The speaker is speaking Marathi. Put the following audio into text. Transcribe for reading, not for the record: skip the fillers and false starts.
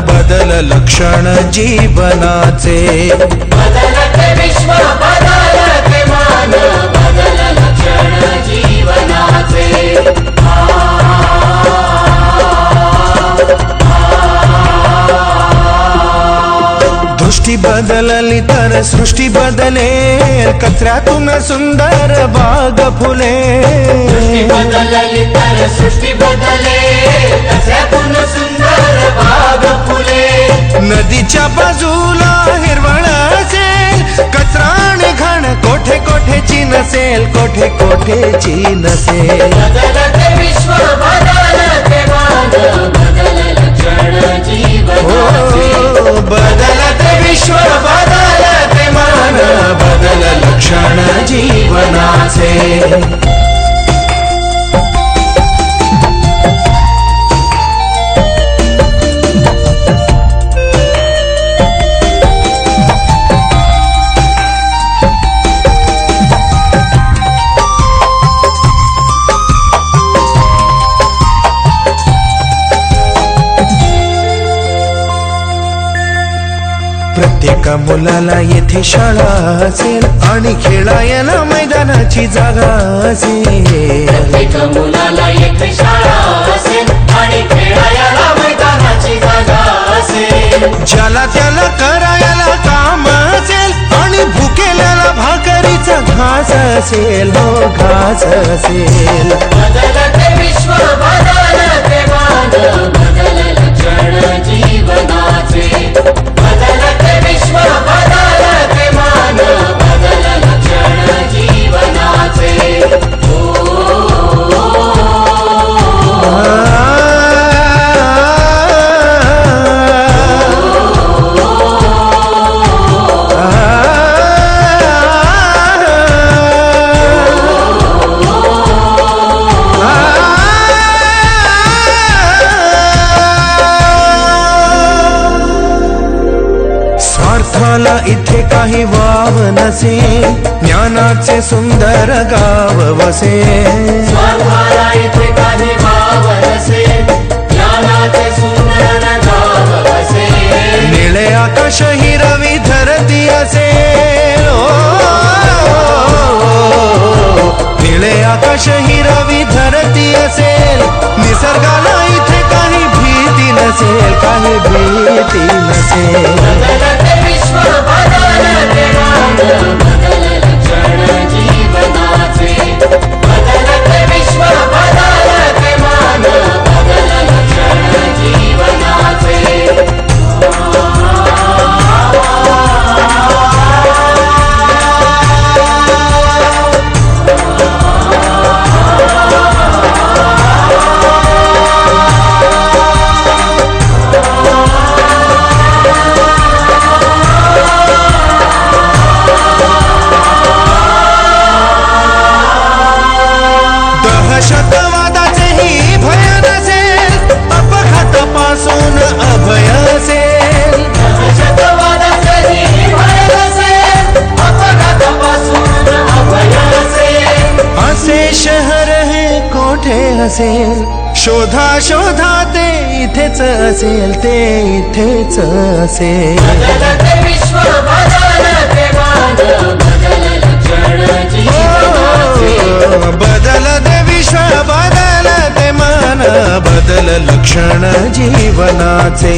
बदल लक्षण जीवनाचे, बदलते विश्व बदलते मान, बदल लक्षण जीवनाचे। दृष्टी बदलली तर सृष्टी बदलेल, कचऱ्यातून सुंदर बाग फुले। दृष्टी बदलली तर सृष्टी बदलेल, कचऱ्यातून सुंदर बाग फुले। नदीच्या बाजूला हिरवळ असेल, कचरा आणि घाण कोठे कोठेची नसेल, कोठे कोठेची नसेल। बदलते विश्व बदलते मान, बदल लक्षण जीवनाचे। बदलते विश्व बदलते मान, बदल लक्षण जीवनाचे। प्रत्येक मुलाला येथे शाळा असेल आणि खेळायला मैदानाची जागा असेल। प्रत्येक मुलाला येथे शाळा असेल आणि खेळायला मैदानाची जागा असेल। ज्याला त्याला करायला काम असेल आणि भुकेल्याला भाकरीचा घास असेल, हो घास असेल। बदलते विश्व बदलते मान, बदल लक्षण जीवनाचे। बदलते विश्व बदलते मान, बदल लक्षण जीवनाचे। स्वार्थाला इथे काही वाव नसे, ज्ञानाचे सुंदर गाव वसे। स्वार्थाला इथे काही वाव नसे, ज्ञानाचे सुंदर गाव वसे। निळे आकाश ही रवी धरती असेल, निळे आकाश ही रवी धरती असेल। निसर्गाला इथे काही भीती नसेल, काही भीती नसेल। बदलते विश्व बदलते मान, बदल लक्षण जीवनाचे। बदलते विश्व बदलते मान, बदल लक्षण जीवनाचे। दहशतवादाचेही भय नसेल, अपघातापासून अभय असेल। दहशतवादाचेही भय नसेल, अपघातापासून अभय असेल। असे शहर हे कोठे असेल, शोधा शोधा ते इथेच असेल, ते इथेच असेल। बदलते विश्व बदलते मान, बदल लक्षण जीवनाचे। बदलते विश्व बदलते मान, बदल लक्षण जीवनाचे।